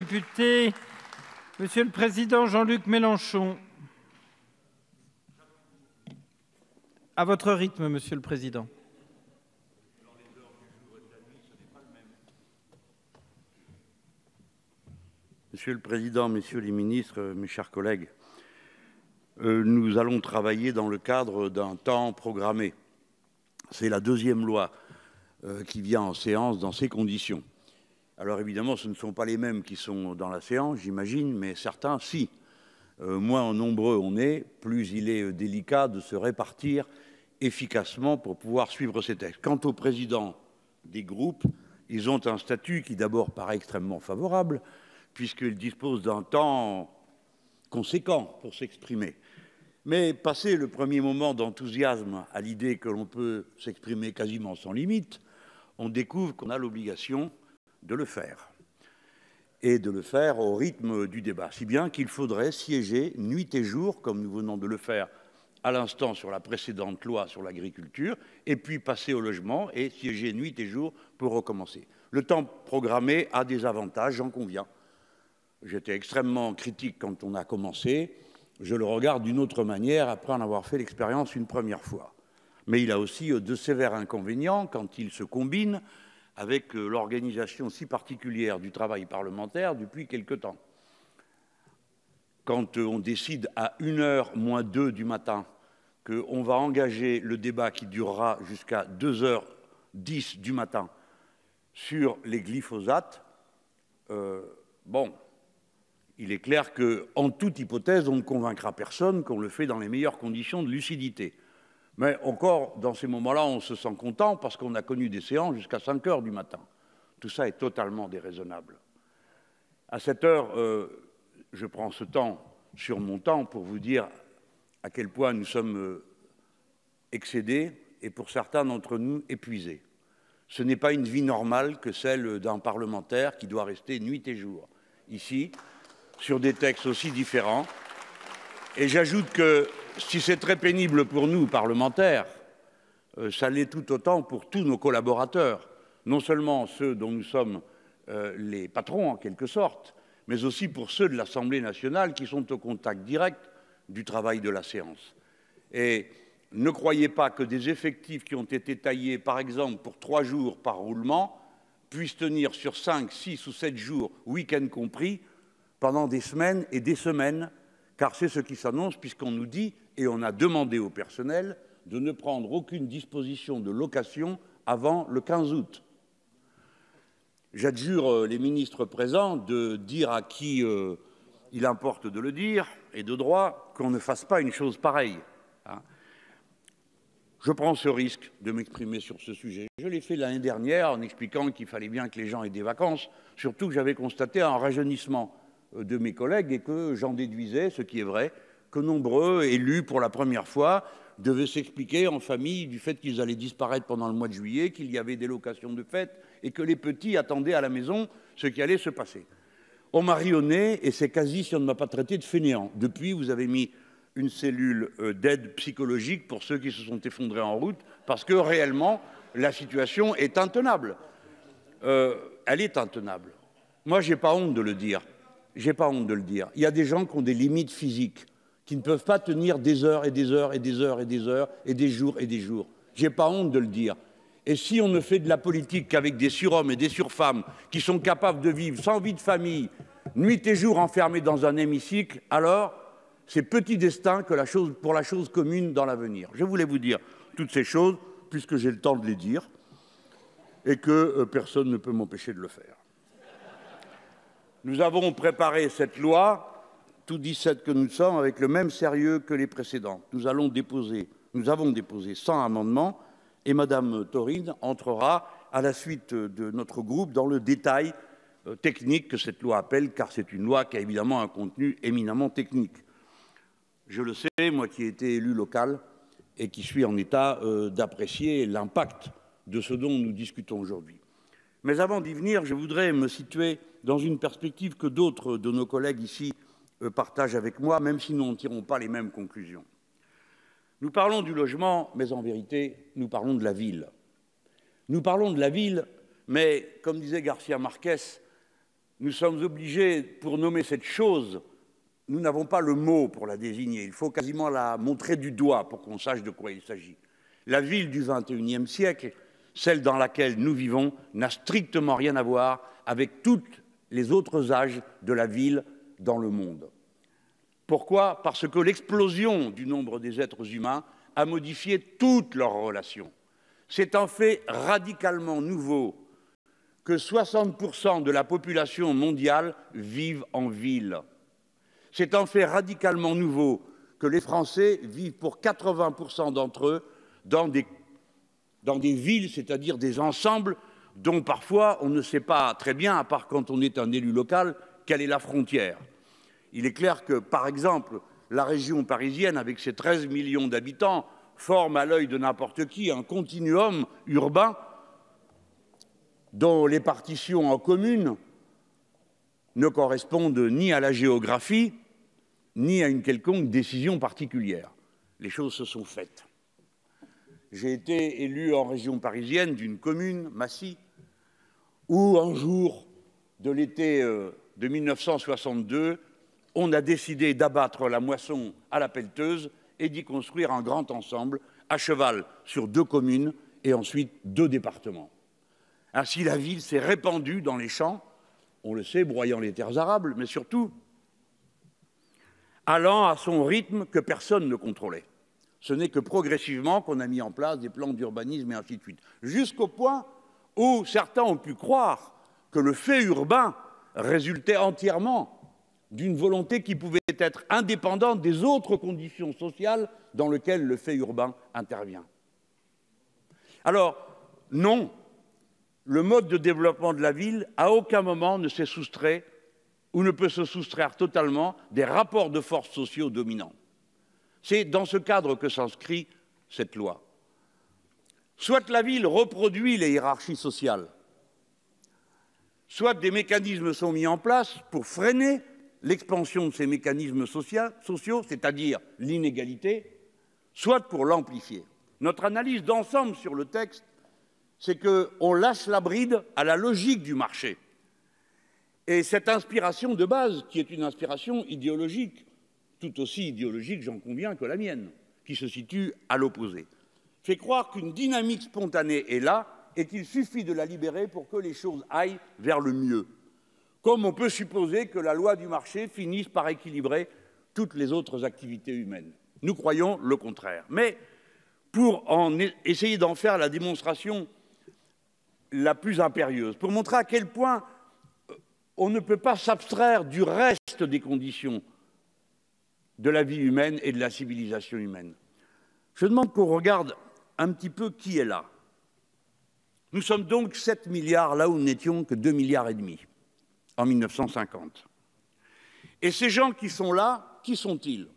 députés, Monsieur le Président Jean-Luc Mélenchon. À votre rythme, Monsieur le Président. Monsieur le Président, Messieurs les ministres, mes chers collègues, nous allons travailler dans le cadre d'un temps programmé. C'est la deuxième loi qui vient en séance dans ces conditions. Alors évidemment, ce ne sont pas les mêmes qui sont dans la séance, j'imagine, mais certains, si. Moins nombreux on est, plus il est délicat de se répartir efficacement pour pouvoir suivre ces textes. Quant aux présidents des groupes, ils ont un statut qui d'abord paraît extrêmement favorable, puisqu'ils disposent d'un temps conséquent pour s'exprimer. Mais passé le premier moment d'enthousiasme à l'idée que l'on peut s'exprimer quasiment sans limite, on découvre qu'on a l'obligation de le faire, et de le faire au rythme du débat, si bien qu'il faudrait siéger nuit et jour, comme nous venons de le faire à l'instant sur la précédente loi sur l'agriculture, et puis passer au logement et siéger nuit et jour pour recommencer. Le temps programmé a des avantages, j'en conviens. J'étais extrêmement critique quand on a commencé. Je le regarde d'une autre manière après en avoir fait l'expérience une première fois. Mais il a aussi de sévères inconvénients quand il se combine avec l'organisation si particulière du travail parlementaire depuis quelque temps. Quand on décide à 1h moins 2 du matin qu'on va engager le débat qui durera jusqu'à 2h10 du matin sur les glyphosates, bon, il est clair qu'en toute hypothèse, on ne convaincra personne qu'on le fait dans les meilleures conditions de lucidité. Mais encore, dans ces moments-là, on se sent content parce qu'on a connu des séances jusqu'à 5h du matin. Tout ça est totalement déraisonnable. À cette heure, je prends ce temps sur mon temps pour vous dire à quel point nous sommes excédés et pour certains d'entre nous épuisés. Ce n'est pas une vie normale que celle d'un parlementaire qui doit rester nuit et jour ici, sur des textes aussi différents. Et j'ajoute que si c'est très pénible pour nous, parlementaires, ça l'est tout autant pour tous nos collaborateurs, non seulement ceux dont nous sommes les patrons en quelque sorte, mais aussi pour ceux de l'Assemblée nationale qui sont au contact direct du travail de la séance. Et ne croyez pas que des effectifs qui ont été taillés, par exemple, pour 3 jours par roulement, puissent tenir sur 5, 6 ou 7 jours, week-end compris, pendant des semaines et des semaines, car c'est ce qui s'annonce puisqu'on nous dit, et on a demandé au personnel, de ne prendre aucune disposition de location avant le 15 août. J'adjure les ministres présents de dire à qui il importe de le dire, et de droit, qu'on ne fasse pas une chose pareille. Hein. Je prends ce risque de m'exprimer sur ce sujet. Je l'ai fait l'année dernière en expliquant qu'il fallait bien que les gens aient des vacances, surtout que j'avais constaté un rajeunissement de mes collègues et que j'en déduisais, ce qui est vrai, que nombreux élus pour la première fois devaient s'expliquer en famille du fait qu'ils allaient disparaître pendant le mois de juillet, qu'il y avait des locations de fête et que les petits attendaient à la maison ce qui allait se passer. On m'a ri au nez et c'est quasi si on ne m'a pas traité de fainéant. Depuis, vous avez mis une cellule d'aide psychologique pour ceux qui se sont effondrés en route parce que réellement, la situation est intenable. Elle est intenable. Moi, je n'ai pas honte de le dire. J'ai pas honte de le dire. Il y a des gens qui ont des limites physiques, qui ne peuvent pas tenir des heures et des heures et des heures et des heures et des jours et des jours. J'ai pas honte de le dire. Et si on ne fait de la politique qu'avec des surhommes et des surfemmes qui sont capables de vivre sans vie de famille, nuit et jour enfermés dans un hémicycle, alors c'est petit destin que pour la chose commune dans l'avenir. Je voulais vous dire toutes ces choses, puisque j'ai le temps de les dire, et que personne ne peut m'empêcher de le faire. Nous avons préparé cette loi, tous 17 que nous sommes, avec le même sérieux que les précédentes. Nous avons déposé 100 amendements et Mme Thorine entrera à la suite de notre groupe dans le détail technique que cette loi appelle, car c'est une loi qui a évidemment un contenu éminemment technique. Je le sais, moi qui ai été élu local et qui suis en état d'apprécier l'impact de ce dont nous discutons aujourd'hui. Mais avant d'y venir, je voudrais me situer dans une perspective que d'autres de nos collègues ici partagent avec moi, même si nous n'en tirons pas les mêmes conclusions. Nous parlons du logement, mais en vérité, nous parlons de la ville. Nous parlons de la ville, mais comme disait Garcia Marquez, nous sommes obligés, pour nommer cette chose, nous n'avons pas le mot pour la désigner. Il faut quasiment la montrer du doigt pour qu'on sache de quoi il s'agit. La ville du XXIe siècle, celle dans laquelle nous vivons, n'a strictement rien à voir avec tous les autres âges de la ville dans le monde. Pourquoi? Parce que l'explosion du nombre des êtres humains a modifié toutes leurs relations. C'est un fait radicalement nouveau que 60% de la population mondiale vivent en ville. C'est un fait radicalement nouveau que les Français vivent pour 80% d'entre eux dans des villes, c'est-à-dire des ensembles dont parfois on ne sait pas très bien, à part quand on est un élu local, quelle est la frontière. Il est clair que, par exemple, la région parisienne, avec ses 13 millions d'habitants, forme à l'œil de n'importe qui un continuum urbain dont les partitions en communes ne correspondent ni à la géographie, ni à une quelconque décision particulière. Les choses se sont faites. J'ai été élu en région parisienne d'une commune, Massy, où un jour de l'été de 1962, on a décidé d'abattre la moisson à la pelleteuse et d'y construire un grand ensemble à cheval sur 2 communes et ensuite 2 départements. Ainsi, la ville s'est répandue dans les champs, on le sait, broyant les terres arables, mais surtout allant à son rythme que personne ne contrôlait. Ce n'est que progressivement qu'on a mis en place des plans d'urbanisme et ainsi de suite, jusqu'au point où certains ont pu croire que le fait urbain résultait entièrement d'une volonté qui pouvait être indépendante des autres conditions sociales dans lesquelles le fait urbain intervient. Alors, non, le mode de développement de la ville, à aucun moment ne s'est soustrait ou ne peut se soustraire totalement des rapports de force sociaux dominants. C'est dans ce cadre que s'inscrit cette loi. Soit la ville reproduit les hiérarchies sociales, soit des mécanismes sont mis en place pour freiner l'expansion de ces mécanismes sociaux, c'est-à-dire l'inégalité, soit pour l'amplifier. Notre analyse d'ensemble sur le texte, c'est qu'on lâche la bride à la logique du marché. Et cette inspiration de base, qui est une inspiration idéologique, tout aussi idéologique, j'en conviens, que la mienne, qui se situe à l'opposé, fait croire qu'une dynamique spontanée est là et qu'il suffit de la libérer pour que les choses aillent vers le mieux. Comme on peut supposer que la loi du marché finisse par équilibrer toutes les autres activités humaines. Nous croyons le contraire. Mais pour essayer d'en faire la démonstration la plus impérieuse, pour montrer à quel point on ne peut pas s'abstraire du reste des conditions de la vie humaine et de la civilisation humaine, je demande qu'on regarde un petit peu qui est là. Nous sommes donc 7 milliards là où nous n'étions que 2,5 milliards en 1950. Et ces gens qui sont là, qui sont-ils?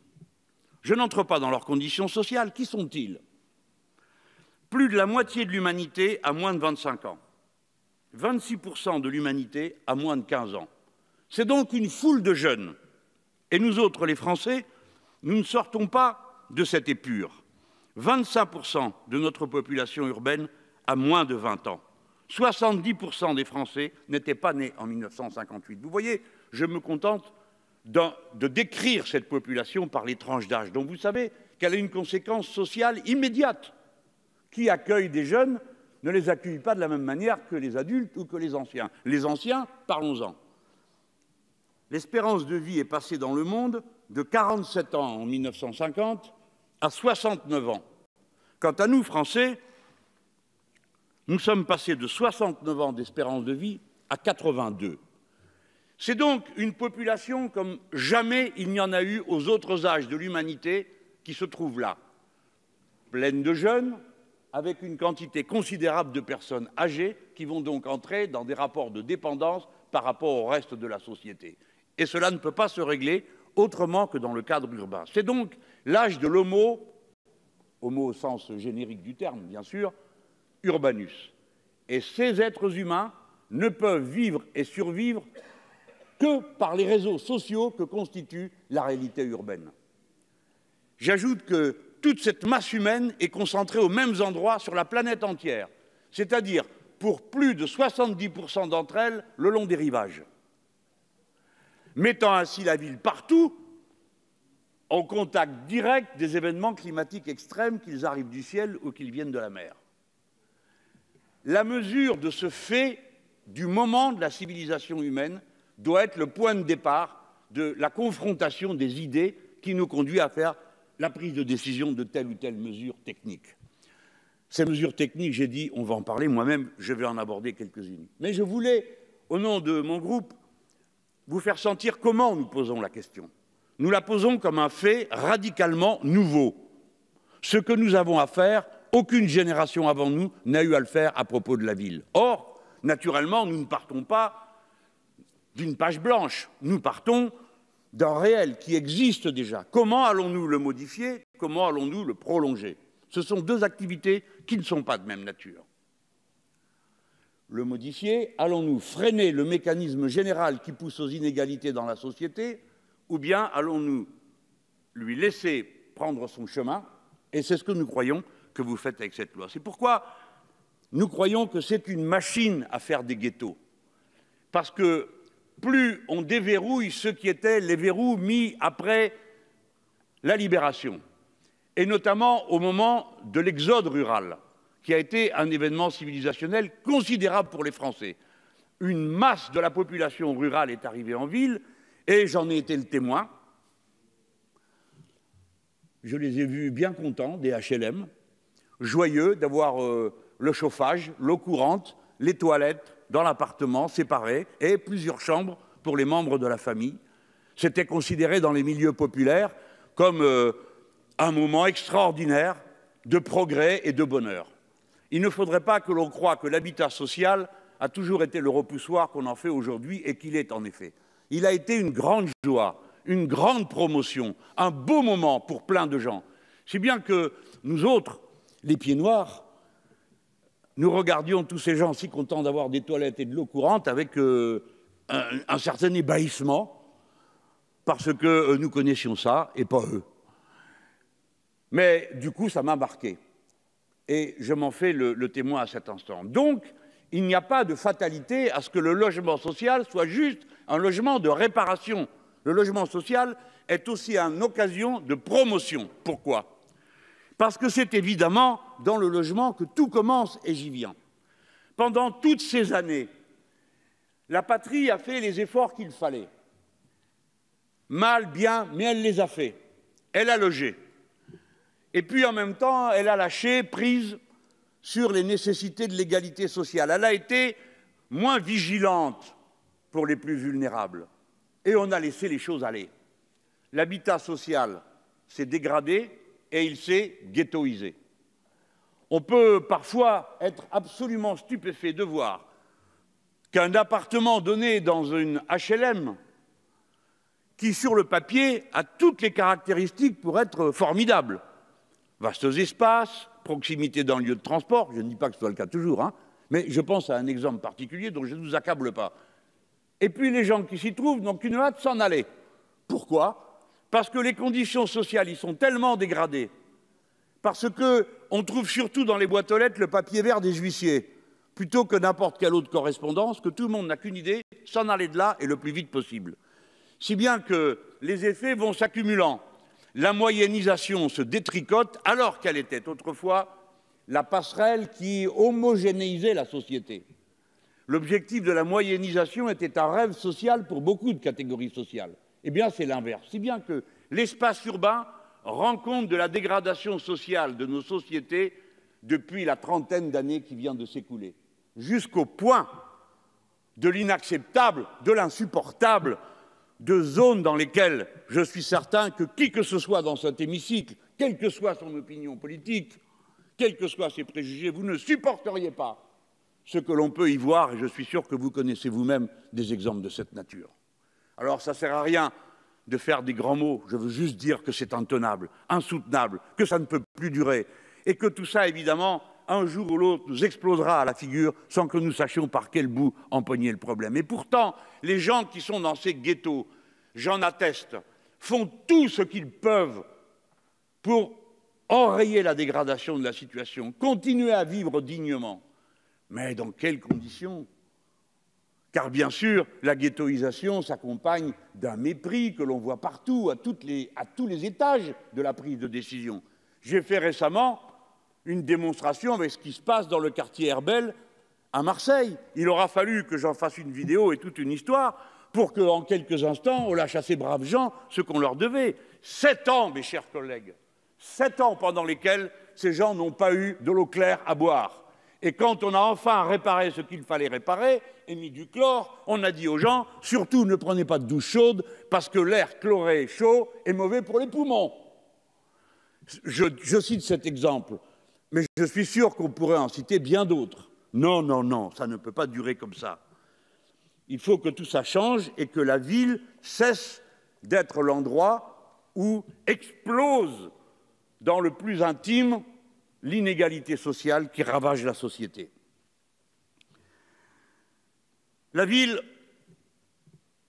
Je n'entre pas dans leurs conditions sociales. Qui sont-ils? Plus de la moitié de l'humanité a moins de 25 ans. 26% de l'humanité a moins de 15 ans. C'est donc une foule de jeunes. Et nous autres, les Français, nous ne sortons pas de cette épure. 25% de notre population urbaine a moins de 20 ans. 70% des Français n'étaient pas nés en 1958. Vous voyez, je me contente de décrire cette population par les tranches d'âge. Donc vous savez qu'elle a une conséquence sociale immédiate. Qui accueille des jeunes ne les accueille pas de la même manière que les adultes ou que les anciens. Les anciens, parlons-en. L'espérance de vie est passée dans le monde de 47 ans en 1950 à 69 ans. Quant à nous, Français, nous sommes passés de 69 ans d'espérance de vie à 82. C'est donc une population comme jamais il n'y en a eu aux autres âges de l'humanité qui se trouve là, pleine de jeunes, avec une quantité considérable de personnes âgées qui vont donc entrer dans des rapports de dépendance par rapport au reste de la société. Et cela ne peut pas se régler autrement que dans le cadre urbain. C'est donc l'âge de l'homo, homo au sens générique du terme, bien sûr, urbanus. Et ces êtres humains ne peuvent vivre et survivre que par les réseaux sociaux que constitue la réalité urbaine. J'ajoute que toute cette masse humaine est concentrée aux mêmes endroits sur la planète entière, c'est-à-dire pour plus de 70% d'entre elles le long des rivages. mettant ainsi la ville partout en contact direct des événements climatiques extrêmes, qu'ils arrivent du ciel ou qu'ils viennent de la mer. La mesure de ce fait du moment de la civilisation humaine doit être le point de départ de la confrontation des idées qui nous conduit à faire la prise de décision de telle ou telle mesure technique. Ces mesures techniques, j'ai dit, on va en parler, moi-même, je vais en aborder quelques-unes. Mais je voulais, au nom de mon groupe, vous faire sentir comment nous posons la question. Nous la posons comme un fait radicalement nouveau. Ce que nous avons à faire, aucune génération avant nous n'a eu à le faire à propos de la ville. Or, naturellement, nous ne partons pas d'une page blanche, nous partons d'un réel qui existe déjà. Comment allons-nous le modifier? Comment allons-nous le prolonger? Ce sont deux activités qui ne sont pas de même nature. Le modifier, allons-nous freiner le mécanisme général qui pousse aux inégalités dans la société, ou bien allons-nous lui laisser prendre son chemin? Et c'est ce que nous croyons que vous faites avec cette loi. C'est pourquoi nous croyons que c'est une machine à faire des ghettos. Parce que plus on déverrouille ce qui étaient les verrous mis après la libération, et notamment au moment de l'exode rural, qui a été un événement civilisationnel considérable pour les Français. Une masse de la population rurale est arrivée en ville, et j'en ai été le témoin. Je les ai vus bien contents, des HLM, joyeux d'avoir le chauffage, l'eau courante, les toilettes dans l'appartement séparés et plusieurs chambres pour les membres de la famille. C'était considéré dans les milieux populaires comme un moment extraordinaire de progrès et de bonheur. Il ne faudrait pas que l'on croie que l'habitat social a toujours été le repoussoir qu'on en fait aujourd'hui, et qu'il est en effet. Il a été une grande joie, une grande promotion, un beau moment pour plein de gens. Si bien que nous autres, les pieds noirs, nous regardions tous ces gens si contents d'avoir des toilettes et de l'eau courante avec un certain ébahissement, parce que nous connaissions ça et pas eux. Mais du coup, ça m'a marqué. Et je m'en fais le témoin à cet instant. Donc, il n'y a pas de fatalité à ce que le logement social soit juste un logement de réparation. Le logement social est aussi une occasion de promotion. Pourquoi? Parce que c'est évidemment dans le logement que tout commence, et j'y viens. Pendant toutes ces années, la patrie a fait les efforts qu'il fallait. Mal, bien, mais elle les a faits. Elle a logé. Et puis, en même temps, elle a lâché prise sur les nécessités de l'égalité sociale. Elle a été moins vigilante pour les plus vulnérables. Et on a laissé les choses aller. L'habitat social s'est dégradé et il s'est ghettoisé. On peut parfois être absolument stupéfait de voir qu'un appartement donné dans une HLM, qui sur le papier a toutes les caractéristiques pour être formidable, vastes espaces, proximité d'un lieu de transport, je ne dis pas que ce soit le cas toujours, hein, mais je pense à un exemple particulier dont je ne vous accable pas. Et puis les gens qui s'y trouvent n'ont qu'une hâte s'en aller. Pourquoi? Parce que les conditions sociales y sont tellement dégradées, parce qu'on trouve surtout dans les boîtes aux lettres le papier vert des huissiers, plutôt que n'importe quelle autre correspondance, que tout le monde n'a qu'une idée, s'en aller de là et le plus vite possible. Si bien que les effets vont s'accumulant. La moyennisation se détricote alors qu'elle était autrefois la passerelle qui homogénéisait la société. L'objectif de la moyennisation était un rêve social pour beaucoup de catégories sociales. Eh bien, c'est l'inverse. Si bien que l'espace urbain rend compte de la dégradation sociale de nos sociétés depuis la trentaine d'années qui vient de s'écouler, jusqu'au point de l'inacceptable, de l'insupportable, de zones dans lesquelles je suis certain que qui que ce soit dans cet hémicycle, quelle que soit son opinion politique, quels que soient ses préjugés, vous ne supporteriez pas ce que l'on peut y voir, et je suis sûr que vous connaissez vous-même des exemples de cette nature. Alors ça ne sert à rien de faire des grands mots, je veux juste dire que c'est intenable, insoutenable, que ça ne peut plus durer, et que tout ça, évidemment, un jour ou l'autre, nous explosera à la figure sans que nous sachions par quel bout empoigner le problème. Et pourtant, les gens qui sont dans ces ghettos, j'en atteste, font tout ce qu'ils peuvent pour enrayer la dégradation de la situation, continuer à vivre dignement. Mais dans quelles conditions? Car bien sûr, la ghettoisation s'accompagne d'un mépris que l'on voit partout, à tous les étages de la prise de décision. J'ai fait récemment une démonstration avec ce qui se passe dans le quartier Herbel à Marseille. Il aura fallu que j'en fasse une vidéo et toute une histoire pour qu'en quelques instants, on lâche à ces braves gens ce qu'on leur devait. 7 ans, mes chers collègues, 7 ans pendant lesquels ces gens n'ont pas eu de l'eau claire à boire. Et quand on a enfin réparé ce qu'il fallait réparer et mis du chlore, on a dit aux gens, surtout ne prenez pas de douche chaude parce que l'air chloré chaud est mauvais pour les poumons. Je cite cet exemple, mais je suis sûr qu'on pourrait en citer bien d'autres. Non, non, non, ça ne peut pas durer comme ça. Il faut que tout ça change et que la ville cesse d'être l'endroit où explose dans le plus intime l'inégalité sociale qui ravage la société. La ville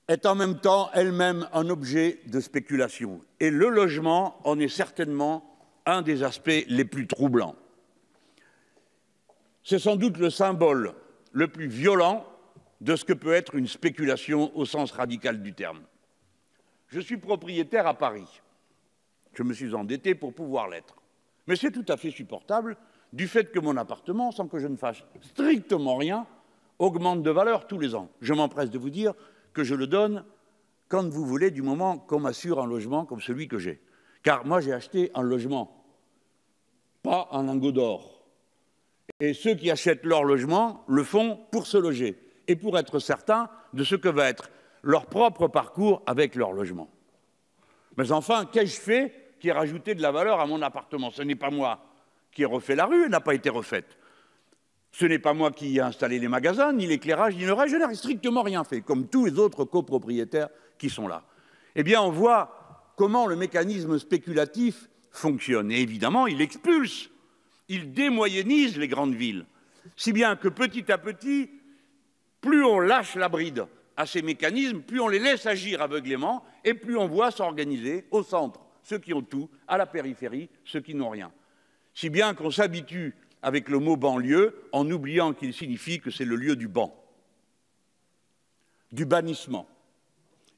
est en même temps elle-même un objet de spéculation et le logement en est certainement un des aspects les plus troublants. C'est sans doute le symbole le plus violent de ce que peut être une spéculation au sens radical du terme. Je suis propriétaire à Paris. Je me suis endetté pour pouvoir l'être. Mais c'est tout à fait supportable du fait que mon appartement, sans que je ne fasse strictement rien, augmente de valeur tous les ans. Je m'empresse de vous dire que je le donne quand vous voulez, du moment qu'on m'assure un logement comme celui que j'ai. Car moi, j'ai acheté un logement, pas un lingot d'or. Et ceux qui achètent leur logement le font pour se loger et pour être certains de ce que va être leur propre parcours avec leur logement. Mais enfin, qu'ai-je fait qui ait rajouté de la valeur à mon appartement? Ce n'est pas moi qui ai refait la rue, elle n'a pas été refaite. Ce n'est pas moi qui ai installé les magasins, ni l'éclairage, ni le reste, je n'ai strictement rien fait, comme tous les autres copropriétaires qui sont là. Eh bien, on voit comment le mécanisme spéculatif fonctionne. Et évidemment, il expulse, il démoyennise les grandes villes. Si bien que petit à petit, plus on lâche la bride à ces mécanismes, plus on les laisse agir aveuglément, et plus on voit s'organiser au centre ceux qui ont tout, à la périphérie ceux qui n'ont rien. Si bien qu'on s'habitue avec le mot banlieue en oubliant qu'il signifie que c'est le lieu du ban, du bannissement.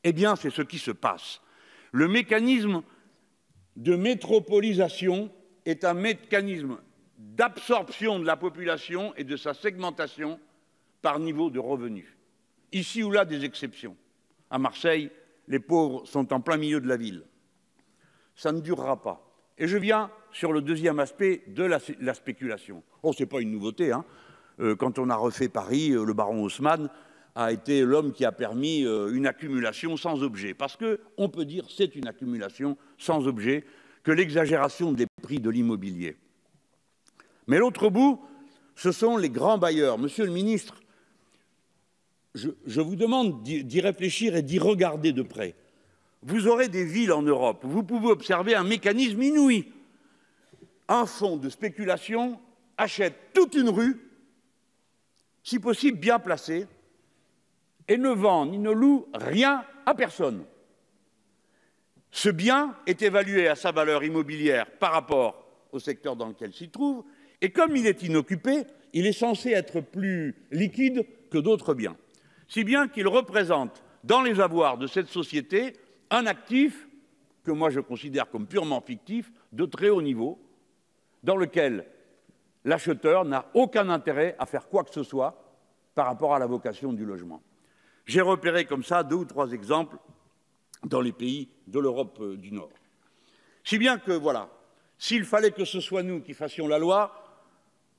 Eh bien, c'est ce qui se passe. Le mécanisme de métropolisation est un mécanisme d'absorption de la population et de sa segmentation par niveau de revenus. Ici ou là, des exceptions. À Marseille, les pauvres sont en plein milieu de la ville. Ça ne durera pas. Et je viens sur le deuxième aspect de la spéculation. Oh, ce n'est pas une nouveauté, hein. Quand on a refait Paris, le baron Haussmann a été l'homme qui a permis une accumulation sans objet. Parce qu'on peut dire c'est une accumulation sans objet que l'exagération des prix de l'immobilier. Mais l'autre bout, ce sont les grands bailleurs. Monsieur le ministre, je vous demande d'y réfléchir et d'y regarder de près. Vous aurez des villes en Europe où vous pouvez observer un mécanisme inouï. Un fonds de spéculation achète toute une rue, si possible bien placée, et ne vend ni ne loue rien à personne. Ce bien est évalué à sa valeur immobilière par rapport au secteur dans lequel il s'y trouve, et comme il est inoccupé, il est censé être plus liquide que d'autres biens. Si bien qu'il représente, dans les avoirs de cette société, un actif que moi je considère comme purement fictif, de très haut niveau, dans lequel l'acheteur n'a aucun intérêt à faire quoi que ce soit par rapport à la vocation du logement. J'ai repéré comme ça 2 ou 3 exemples dans les pays de l'Europe du Nord. Si bien que, voilà, s'il fallait que ce soit nous qui fassions la loi,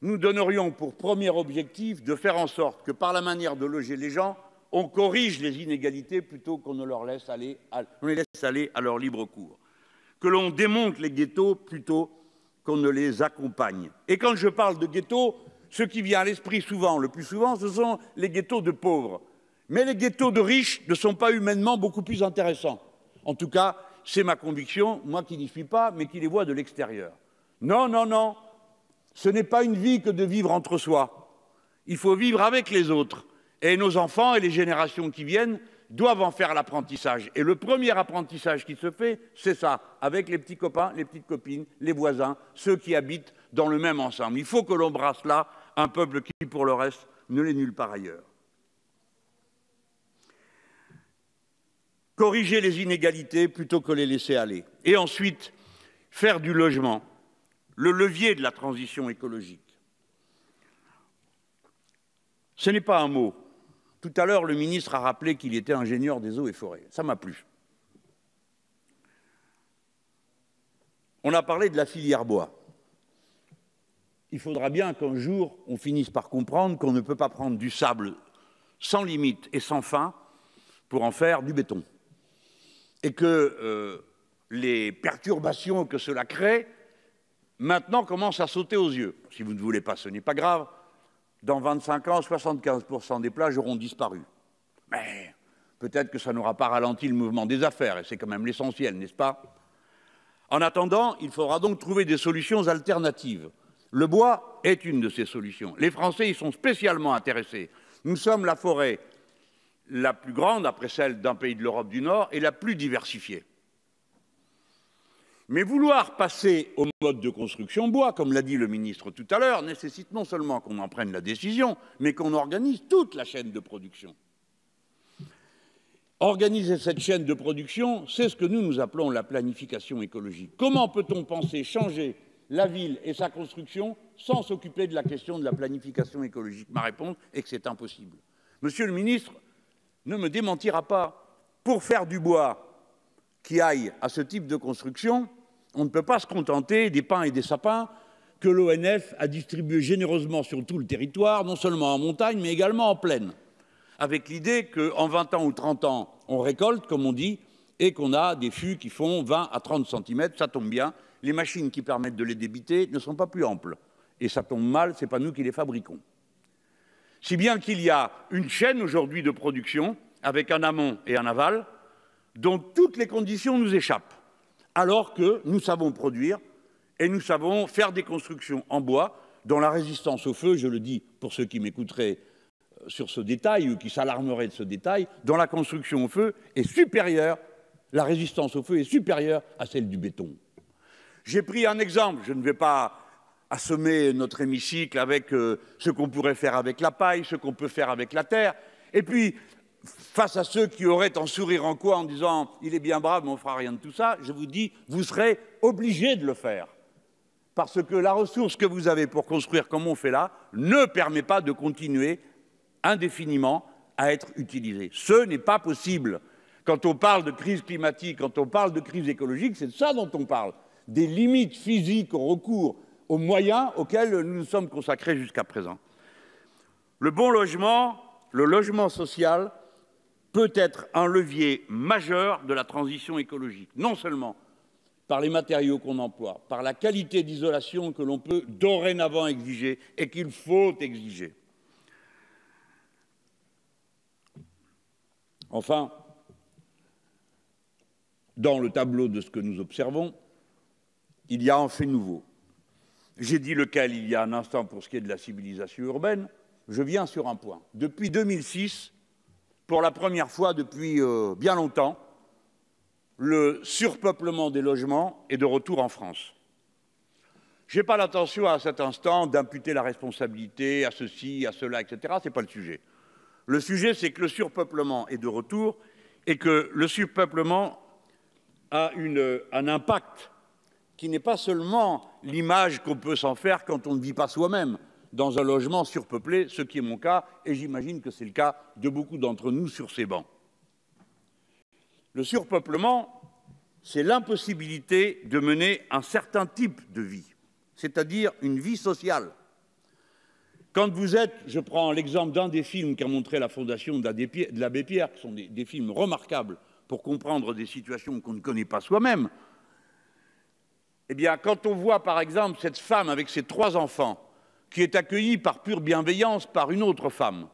nous donnerions pour premier objectif de faire en sorte que, par la manière de loger les gens, on corrige les inégalités plutôt qu'on ne les laisse aller à leur libre cours. Que l'on démonte les ghettos plutôt qu'on ne les accompagne. Et quand je parle de ghettos, ce qui vient à l'esprit souvent, le plus souvent, ce sont les ghettos de pauvres. Mais les ghettos de riches ne sont pas humainement beaucoup plus intéressants. En tout cas, c'est ma conviction, moi qui n'y suis pas, mais qui les vois de l'extérieur. Non, non, non, ce n'est pas une vie que de vivre entre soi. Il faut vivre avec les autres. Et nos enfants et les générations qui viennent doivent en faire l'apprentissage. Et le premier apprentissage qui se fait, c'est ça, avec les petits copains, les petites copines, les voisins, ceux qui habitent dans le même ensemble. Il faut que l'on brasse là un peuple qui, pour le reste, ne l'est nulle part ailleurs. corriger les inégalités plutôt que les laisser aller. Et ensuite, faire du logement le levier de la transition écologique. Ce n'est pas un mot. Tout à l'heure, le ministre a rappelé qu'il était ingénieur des eaux et forêts. Ça m'a plu. On a parlé de la filière bois. Il faudra bien qu'un jour, on finisse par comprendre qu'on ne peut pas prendre du sable sans limite et sans fin pour en faire du béton. Et que les perturbations que cela crée, maintenant, commencent à sauter aux yeux. Si vous ne voulez pas, ce n'est pas grave. Dans 25 ans, 75% des plages auront disparu. Mais peut-être que ça n'aura pas ralenti le mouvement des affaires, et c'est quand même l'essentiel, n'est-ce pas? En attendant, il faudra donc trouver des solutions alternatives. Le bois est une de ces solutions. Les Français y sont spécialement intéressés. Nous sommes la forêt la plus grande, après celle d'un pays de l'Europe du Nord, et la plus diversifiée. Mais vouloir passer au mode de construction bois, comme l'a dit le ministre tout à l'heure, nécessite non seulement qu'on en prenne la décision, mais qu'on organise toute la chaîne de production. Organiser cette chaîne de production, c'est ce que nous appelons la planification écologique. Comment peut-on penser changer la ville et sa construction sans s'occuper de la question de la planification écologique? Ma réponse est que c'est impossible. Monsieur le ministre ne me démentira pas. Pour faire du bois qui aille à ce type de construction, on ne peut pas se contenter des pins et des sapins que l'ONF a distribués généreusement sur tout le territoire, non seulement en montagne, mais également en plaine, avec l'idée qu'en 20 ans ou 30 ans, on récolte, comme on dit, et qu'on a des fûts qui font 20 à 30 cm, ça tombe bien. Les machines qui permettent de les débiter ne sont pas plus amples. Et ça tombe mal, ce n'est pas nous qui les fabriquons. Si bien qu'il y a une chaîne aujourd'hui de production, avec un amont et un aval, dont toutes les conditions nous échappent, alors que nous savons produire et nous savons faire des constructions en bois dont la résistance au feu, je le dis pour ceux qui m'écouteraient sur ce détail ou qui s'alarmeraient de ce détail, dont la construction au feu est supérieure, la résistance au feu est supérieure à celle du béton. J'ai pris un exemple, je ne vais pas assommer notre hémicycle avec ce qu'on pourrait faire avec la paille, ce qu'on peut faire avec la terre, et puis face à ceux qui auraient un sourire en coin en disant « il est bien brave, mais on ne fera rien de tout ça », je vous dis « vous serez obligés de le faire ». Parce que la ressource que vous avez pour construire comme on fait là ne permet pas de continuer indéfiniment à être utilisée. Ce n'est pas possible. Quand on parle de crise climatique, quand on parle de crise écologique, c'est de ça dont on parle. Des limites physiques au recours aux moyens auxquels nous nous sommes consacrés jusqu'à présent. Le bon logement, le logement social, peut être un levier majeur de la transition écologique, non seulement par les matériaux qu'on emploie, par la qualité d'isolation que l'on peut dorénavant exiger et qu'il faut exiger. Enfin, dans le tableau de ce que nous observons, il y a un fait nouveau. J'ai dit lequel il y a un instant pour ce qui est de la civilisation urbaine. Je viens sur un point. Depuis 2006, pour la première fois depuis bien longtemps, le surpeuplement des logements est de retour en France. Je n'ai pas l'intention à cet instant d'imputer la responsabilité à ceci, à cela, etc. Ce n'est pas le sujet. Le sujet, c'est que le surpeuplement est de retour et que le surpeuplement a un impact qui n'est pas seulement l'image qu'on peut s'en faire quand on ne vit pas soi-même dans un logement surpeuplé, ce qui est mon cas, et j'imagine que c'est le cas de beaucoup d'entre nous sur ces bancs. Le surpeuplement, c'est l'impossibilité de mener un certain type de vie, c'est-à-dire une vie sociale. Quand vous êtes, je prends l'exemple d'un des films qu'a montré la Fondation de l'Abbé Pierre, qui sont des films remarquables pour comprendre des situations qu'on ne connaît pas soi-même. Eh bien, quand on voit, par exemple, cette femme avec ses 3 enfants, qui est accueillie par pure bienveillance par une autre femme,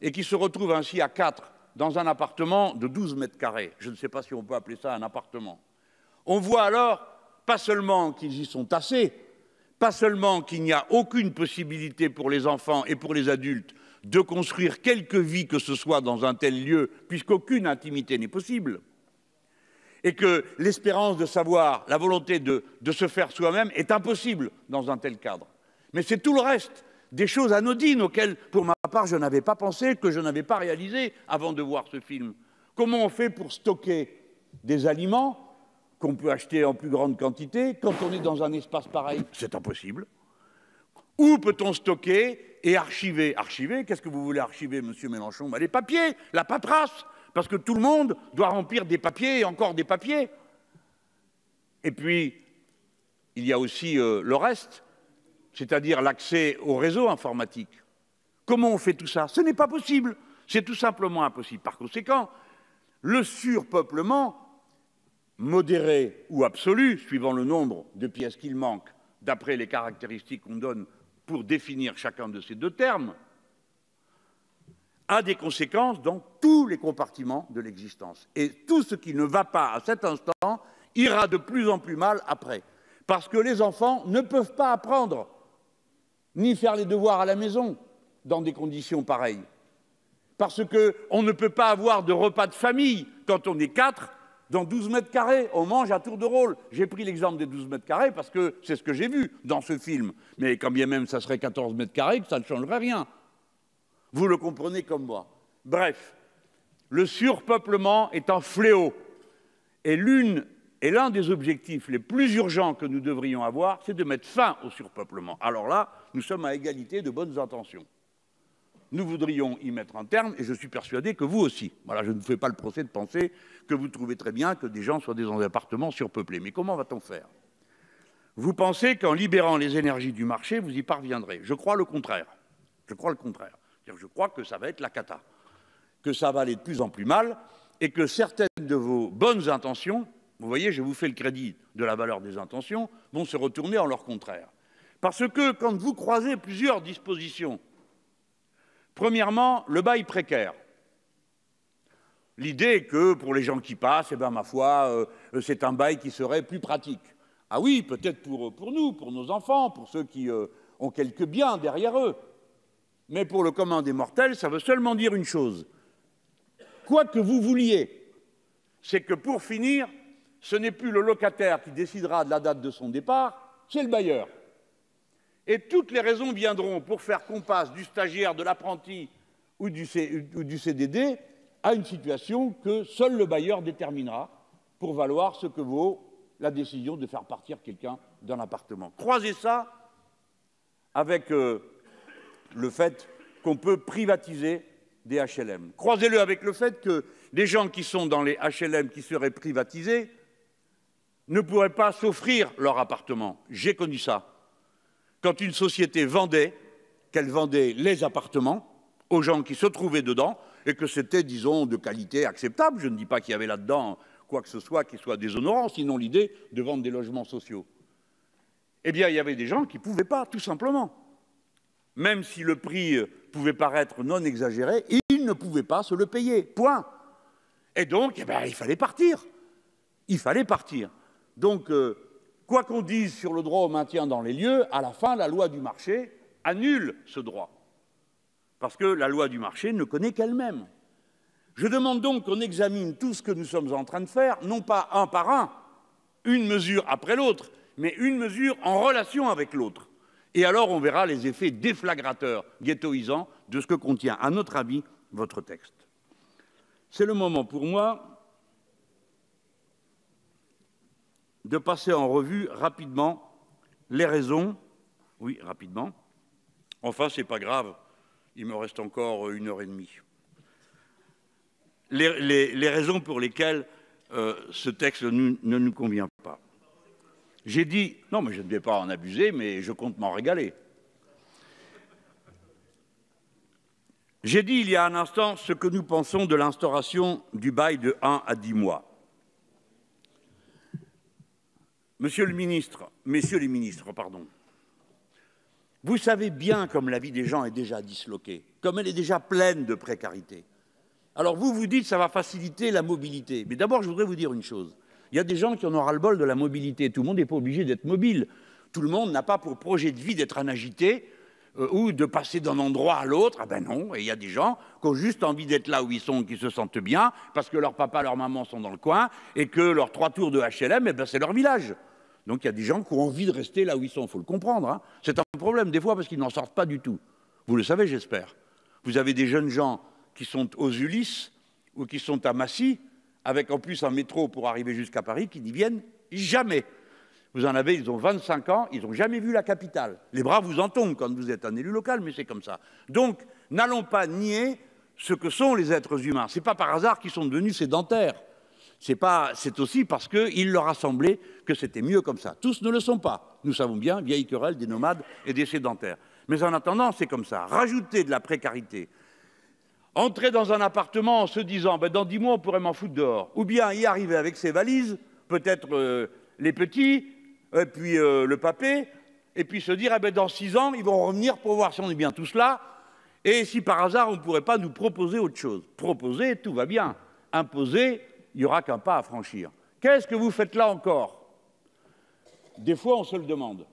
et qui se retrouve ainsi à 4 dans un appartement de 12 mètres carrés, je ne sais pas si on peut appeler ça un appartement, on voit alors, pas seulement qu'ils y sont tassés, pas seulement qu'il n'y a aucune possibilité pour les enfants et pour les adultes de construire quelque vie que ce soit dans un tel lieu, puisqu'aucune intimité n'est possible, et que l'espérance de savoir, la volonté de se faire soi-même est impossible dans un tel cadre. Mais c'est tout le reste, des choses anodines auxquelles, pour ma part, je n'avais pas pensé, que je n'avais pas réalisé avant de voir ce film. Comment on fait pour stocker des aliments qu'on peut acheter en plus grande quantité quand on est dans un espace pareil? C'est impossible. Où peut-on stocker et archiver? Archiver, qu'est-ce que vous voulez archiver, monsieur Mélenchon? Les papiers, la paperasse, parce que tout le monde doit remplir des papiers et encore des papiers. Et puis, il y a aussi le reste, c'est-à-dire l'accès au réseau informatique. Comment on fait tout ça? Ce n'est pas possible, c'est tout simplement impossible. Par conséquent, le surpeuplement, modéré ou absolu, suivant le nombre de pièces qu'il manque, d'après les caractéristiques qu'on donne pour définir chacun de ces deux termes, a des conséquences dans tous les compartiments de l'existence. Et tout ce qui ne va pas à cet instant ira de plus en plus mal après. Parce que les enfants ne peuvent pas apprendre, ni faire les devoirs à la maison, dans des conditions pareilles. Parce qu'on ne peut pas avoir de repas de famille quand on est 4 dans 12 mètres carrés, on mange à tour de rôle. J'ai pris l'exemple des 12 mètres carrés parce que c'est ce que j'ai vu dans ce film. Mais quand bien même ça serait 14 mètres carrés, ça ne changerait rien. Vous le comprenez comme moi. Bref, le surpeuplement est un fléau. Et l'un des objectifs les plus urgents que nous devrions avoir, c'est de mettre fin au surpeuplement. Alors là, nous sommes à égalité de bonnes intentions. Nous voudrions y mettre un terme, et je suis persuadé que vous aussi. Voilà, je ne vous fais pas le procès de penser que vous trouvez très bien que des gens soient dans des appartements surpeuplés. Mais comment va-t-on faire? Vous pensez qu'en libérant les énergies du marché, vous y parviendrez. Je crois le contraire. Je crois le contraire. Je crois que ça va être la cata, que ça va aller de plus en plus mal, et que certaines de vos bonnes intentions, vous voyez, je vous fais le crédit de la valeur des intentions, vont se retourner en leur contraire. Parce que quand vous croisez plusieurs dispositions, premièrement, le bail précaire. L'idée est que pour les gens qui passent, eh bien, ma foi, c'est un bail qui serait plus pratique. Ah oui, peut-être pour nous, pour nos enfants, pour ceux qui ont quelques biens derrière eux. Mais pour le commun des mortels, ça veut seulement dire une chose. Quoi que vous vouliez, c'est que pour finir, ce n'est plus le locataire qui décidera de la date de son départ, c'est le bailleur. Et toutes les raisons viendront pour faire qu'on passe du stagiaire, de l'apprenti ou du CDD à une situation que seul le bailleur déterminera pour valoir ce que vaut la décision de faire partir quelqu'un d'un appartement. Croisez ça avec le fait qu'on peut privatiser des HLM. Croisez-le avec le fait que les gens qui sont dans les HLM qui seraient privatisés ne pourraient pas s'offrir leur appartement. J'ai connu ça. Quand une société vendait, qu'elle vendait les appartements aux gens qui se trouvaient dedans et que c'était, disons, de qualité acceptable. Je ne dis pas qu'il y avait là-dedans quoi que ce soit qui soit déshonorant, sinon l'idée de vendre des logements sociaux. Eh bien, il y avait des gens qui ne pouvaient pas, tout simplement. Même si le prix pouvait paraître non exagéré, ils ne pouvaient pas se le payer, point. Et donc, eh bien, il fallait partir. Il fallait partir. Donc, quoi qu'on dise sur le droit au maintien dans les lieux, à la fin, la loi du marché annule ce droit. Parce que la loi du marché ne connaît qu'elle-même. Je demande donc qu'on examine tout ce que nous sommes en train de faire, non pas un par un, une mesure après l'autre, mais une mesure en relation avec l'autre. Et alors on verra les effets déflagrateurs, ghettoisants, de ce que contient, à notre avis, votre texte. C'est le moment pour moi de passer en revue rapidement les raisons. Oui, rapidement. Enfin, ce n'est pas grave, il me reste encore 1h30. Les raisons pour lesquelles ce texte ne nous convient pas. J'ai dit, non mais je ne vais pas en abuser, mais je compte m'en régaler. J'ai dit il y a un instant ce que nous pensons de l'instauration du bail de 1 à 10 mois. Monsieur le ministre, messieurs les ministres, pardon, vous savez bien comme la vie des gens est déjà disloquée, comme elle est déjà pleine de précarité. Alors vous vous dites que ça va faciliter la mobilité. Mais d'abord, je voudrais vous dire une chose. Il y a des gens qui en ont ras-le-bol de la mobilité. Tout le monde n'est pas obligé d'être mobile. Tout le monde n'a pas pour projet de vie d'être un agité ou de passer d'un endroit à l'autre. Ah ben non, et il y a des gens qui ont juste envie d'être là où ils sont, qui se sentent bien, parce que leur papa, leur maman sont dans le coin, et que leurs 3 tours de HLM, eh ben, c'est leur village. Donc il y a des gens qui ont envie de rester là où ils sont, il faut le comprendre. Hein. C'est un problème des fois parce qu'ils n'en sortent pas du tout. Vous le savez, j'espère. Vous avez des jeunes gens qui sont aux Ulysses ou qui sont à Massy, avec en plus un métro pour arriver jusqu'à Paris, qui n'y viennent jamais. Vous en avez, ils ont 25 ans, ils n'ont jamais vu la capitale. Les bras vous en tombent quand vous êtes un élu local, mais c'est comme ça. Donc, n'allons pas nier ce que sont les êtres humains. Ce n'est pas par hasard qu'ils sont devenus sédentaires. C'est aussi parce qu'il leur a semblé que c'était mieux comme ça. Tous ne le sont pas. Nous savons bien, vieille querelle des nomades et des sédentaires. Mais en attendant, c'est comme ça. Rajouter de la précarité, entrer dans un appartement en se disant ben, dans 10 mois, on pourrait m'en foutre dehors. Ou bien y arriver avec ses valises, peut-être les petits, et puis le papé, et puis se dire eh ben, dans 6 ans, ils vont revenir pour voir si on est bien tous là, et si par hasard, on ne pourrait pas nous proposer autre chose. Proposer, tout va bien. Imposer, il n'y aura qu'un pas à franchir. Qu'est-ce que vous faites là encore? Des fois, on se le demande.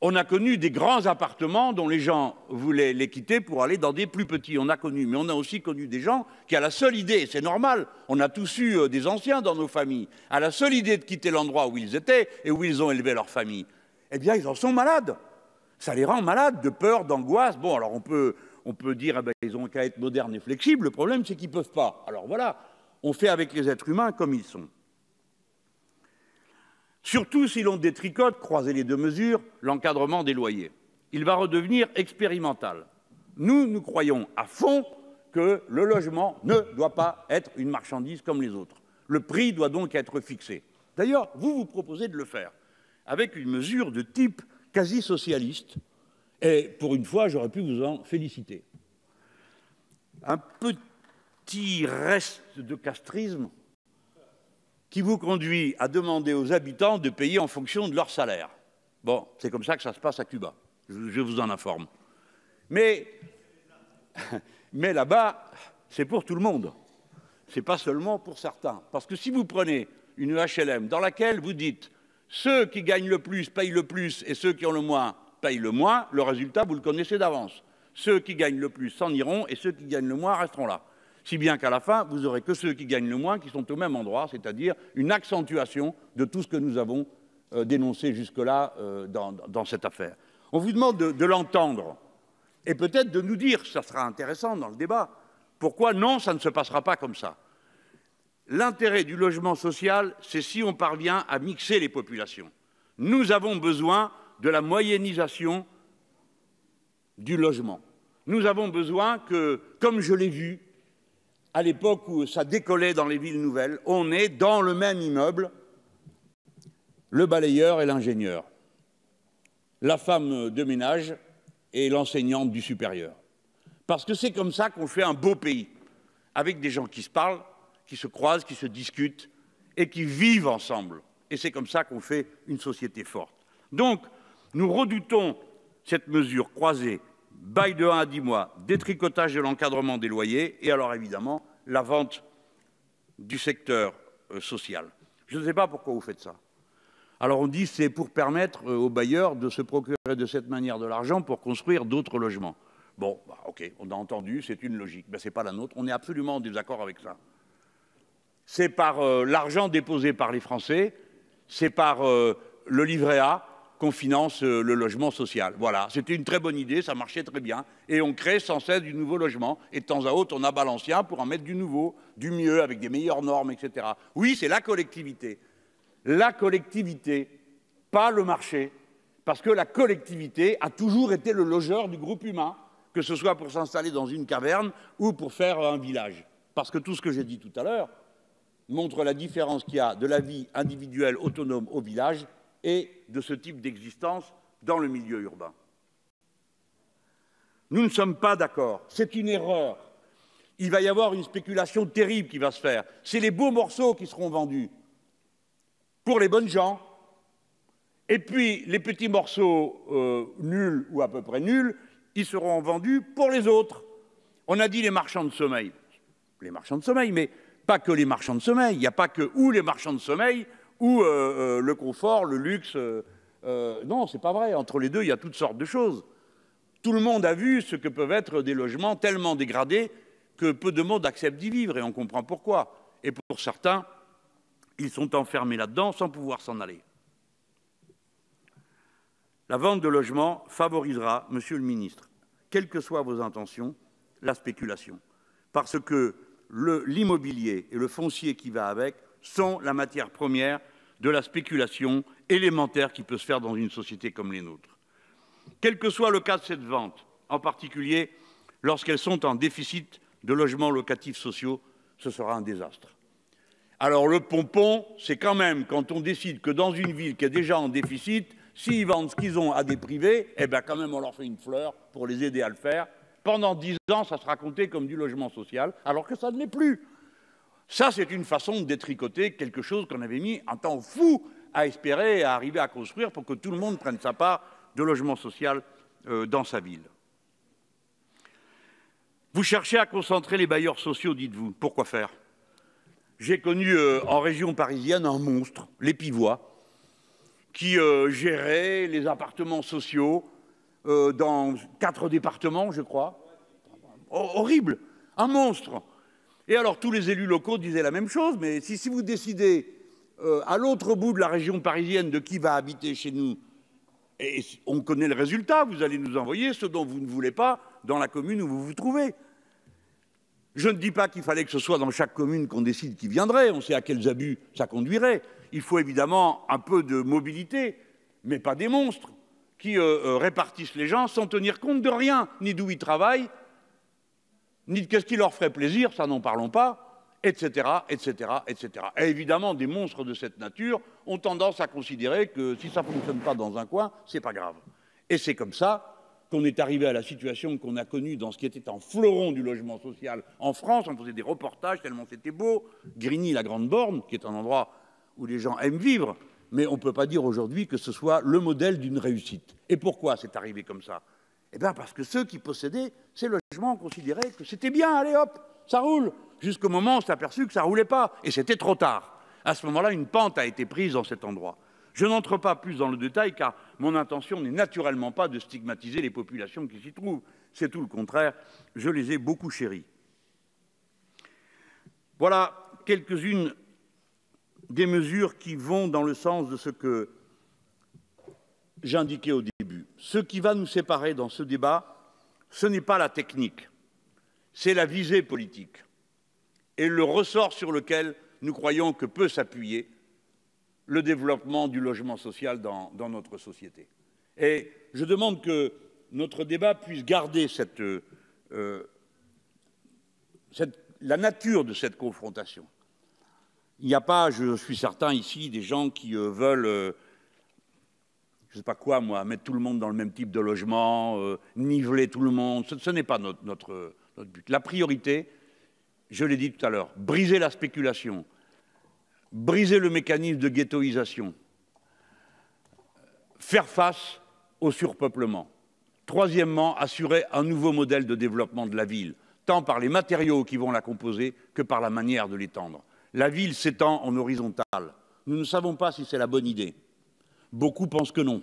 On a connu des grands appartements dont les gens voulaient les quitter pour aller dans des plus petits. On a connu, mais on a aussi connu des gens qui, à la seule idée, c'est normal, on a tous eu des anciens dans nos familles, à la seule idée de quitter l'endroit où ils étaient et où ils ont élevé leur famille, eh bien, ils en sont malades. Ça les rend malades de peur, d'angoisse. Bon, alors on peut dire, eh bien, ils n'ont qu'à être modernes et flexibles. Le problème, c'est qu'ils ne peuvent pas. Alors voilà, on fait avec les êtres humains comme ils sont. Surtout si l'on détricote, croiser les deux mesures, l'encadrement des loyers. Il va redevenir expérimental. Nous croyons à fond que le logement ne doit pas être une marchandise comme les autres. Le prix doit donc être fixé. D'ailleurs, vous proposez de le faire avec une mesure de type quasi socialiste, et pour une fois, j'aurais pu vous en féliciter. Un petit reste de castrisme qui vous conduit à demander aux habitants de payer en fonction de leur salaire. Bon, c'est comme ça que ça se passe à Cuba, je vous en informe. Mais là-bas, c'est pour tout le monde. Ce n'est pas seulement pour certains. Parce que si vous prenez une HLM dans laquelle vous dites ceux qui gagnent le plus payent le plus et ceux qui ont le moins payent le moins, le résultat, vous le connaissez d'avance. Ceux qui gagnent le plus s'en iront et ceux qui gagnent le moins resteront là. Si bien qu'à la fin, vous n'aurez que ceux qui gagnent le moins qui sont au même endroit, c'est-à-dire une accentuation de tout ce que nous avons dénoncé jusque-là dans cette affaire. On vous demande de l'entendre et peut-être de nous dire, ça sera intéressant dans le débat, pourquoi non, ça ne se passera pas comme ça. L'intérêt du logement social, c'est si on parvient à mixer les populations. Nous avons besoin de la moyennisation du logement. Nous avons besoin que, comme je l'ai vu, à l'époque où ça décollait dans les villes nouvelles, on est dans le même immeuble, le balayeur et l'ingénieur, la femme de ménage et l'enseignante du supérieur. Parce que c'est comme ça qu'on fait un beau pays, avec des gens qui se parlent, qui se croisent, qui se discutent et qui vivent ensemble. Et c'est comme ça qu'on fait une société forte. Donc, nous redoutons cette mesure croisée, bail de 1 à 10 mois, détricotage de l'encadrement des loyers et alors évidemment la vente du secteur social. Je ne sais pas pourquoi vous faites ça. Alors on dit que c'est pour permettre aux bailleurs de se procurer de cette manière de l'argent pour construire d'autres logements. Bon, bah, ok, on a entendu, c'est une logique. Ben, ce n'est pas la nôtre, on est absolument en désaccord avec ça. C'est par l'argent déposé par les Français, c'est par le livret A qu'on finance le logement social. Voilà, c'était une très bonne idée, ça marchait très bien. Et on crée sans cesse du nouveau logement. Et de temps à autre, on abat l'ancien pour en mettre du nouveau, du mieux, avec des meilleures normes, etc. Oui, c'est la collectivité. La collectivité, pas le marché. Parce que la collectivité a toujours été le logeur du groupe humain, que ce soit pour s'installer dans une caverne ou pour faire un village. Parce que tout ce que j'ai dit tout à l'heure montre la différence qu'il y a de la vie individuelle autonome au village et de ce type d'existence dans le milieu urbain. Nous ne sommes pas d'accord. C'est une erreur. Il va y avoir une spéculation terrible qui va se faire. C'est les beaux morceaux qui seront vendus pour les bonnes gens, et puis les petits morceaux nuls ou à peu près nuls, ils seront vendus pour les autres. On a dit les marchands de sommeil. Les marchands de sommeil, mais pas que les marchands de sommeil. Il n'y a pas que ou les marchands de sommeil ou le confort, le luxe. Non, c'est pas vrai. Entre les deux, il y a toutes sortes de choses. Tout le monde a vu ce que peuvent être des logements tellement dégradés que peu de monde accepte d'y vivre, et on comprend pourquoi. Et pour certains, ils sont enfermés là-dedans sans pouvoir s'en aller. La vente de logements favorisera, Monsieur le ministre, quelles que soient vos intentions, la spéculation. Parce que l'immobilier et le foncier qui va avec sont la matière première de la spéculation élémentaire qui peut se faire dans une société comme les nôtres. Quel que soit le cas de cette vente, en particulier lorsqu'elles sont en déficit de logements locatifs sociaux, ce sera un désastre. Alors le pompon, c'est quand même quand on décide que dans une ville qui est déjà en déficit, s'ils vendent ce qu'ils ont à des privés, eh bien quand même on leur fait une fleur pour les aider à le faire. Pendant 10 ans, ça sera compté comme du logement social, alors que ça ne l'est plus. Ça, c'est une façon de détricoter quelque chose qu'on avait mis un temps fou à espérer et à arriver à construire pour que tout le monde prenne sa part de logement social dans sa ville. Vous cherchez à concentrer les bailleurs sociaux, dites-vous. Pourquoi faire? J'ai connu en région parisienne un monstre, les Pivois, qui gérait les appartements sociaux dans 4 départements, je crois. Horrible, un monstre. Et alors tous les élus locaux disaient la même chose, mais si vous décidez à l'autre bout de la région parisienne de qui va habiter chez nous, et on connaît le résultat, vous allez nous envoyer ceux dont vous ne voulez pas dans la commune où vous vous trouvez. Je ne dis pas qu'il fallait que ce soit dans chaque commune qu'on décide qui viendrait, on sait à quels abus ça conduirait. Il faut évidemment un peu de mobilité, mais pas des monstres qui répartissent les gens sans tenir compte de rien, ni d'où ils travaillent, ni de qu'est-ce qui leur ferait plaisir, ça n'en parlons pas, etc., etc., etc. Et évidemment, des monstres de cette nature ont tendance à considérer que si ça ne fonctionne pas dans un coin, c'est pas grave. Et c'est comme ça qu'on est arrivé à la situation qu'on a connue dans ce qui était un fleuron du logement social en France. On faisait des reportages tellement c'était beau. Grigny, la Grande Borne, qui est un endroit où les gens aiment vivre, mais on ne peut pas dire aujourd'hui que ce soit le modèle d'une réussite. Et pourquoi c'est arrivé comme ça? Eh bien parce que ceux qui possédaient ces logements considéraient que c'était bien, allez hop, ça roule, jusqu'au moment où on s'est aperçu que ça ne roulait pas, et c'était trop tard. À ce moment-là, une pente a été prise dans cet endroit. Je n'entre pas plus dans le détail, car mon intention n'est naturellement pas de stigmatiser les populations qui s'y trouvent. C'est tout le contraire, je les ai beaucoup chéries. Voilà quelques-unes des mesures qui vont dans le sens de ce que j'indiquais au début. Ce qui va nous séparer dans ce débat, ce n'est pas la technique, c'est la visée politique et le ressort sur lequel nous croyons que peut s'appuyer le développement du logement social dans notre société. Et je demande que notre débat puisse garder la nature de cette confrontation. Il n'y a pas, je suis certain ici, des gens qui veulent, je ne sais pas quoi, moi, mettre tout le monde dans le même type de logement, niveler tout le monde. Ce n'est pas notre but. La priorité, je l'ai dit tout à l'heure, briser la spéculation, briser le mécanisme de ghettoisation, faire face au surpeuplement. Troisièmement, assurer un nouveau modèle de développement de la ville, tant par les matériaux qui vont la composer que par la manière de l'étendre. La ville s'étend en horizontale. Nous ne savons pas si c'est la bonne idée. Beaucoup pensent que non,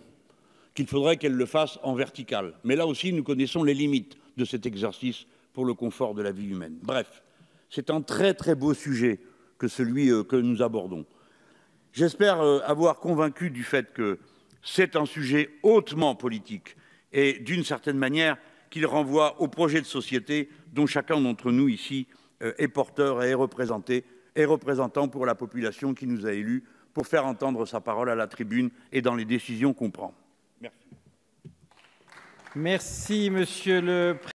qu'il faudrait qu'elle le fasse en vertical. Mais là aussi, nous connaissons les limites de cet exercice pour le confort de la vie humaine. Bref, c'est un très très beau sujet que celui que nous abordons. J'espère avoir convaincu du fait que c'est un sujet hautement politique et d'une certaine manière qu'il renvoie au projet de société dont chacun d'entre nous ici est porteur et est représentant pour la population qui nous a élus pour faire entendre sa parole à la tribune et dans les décisions qu'on prend. Merci. Merci, Monsieur le Président.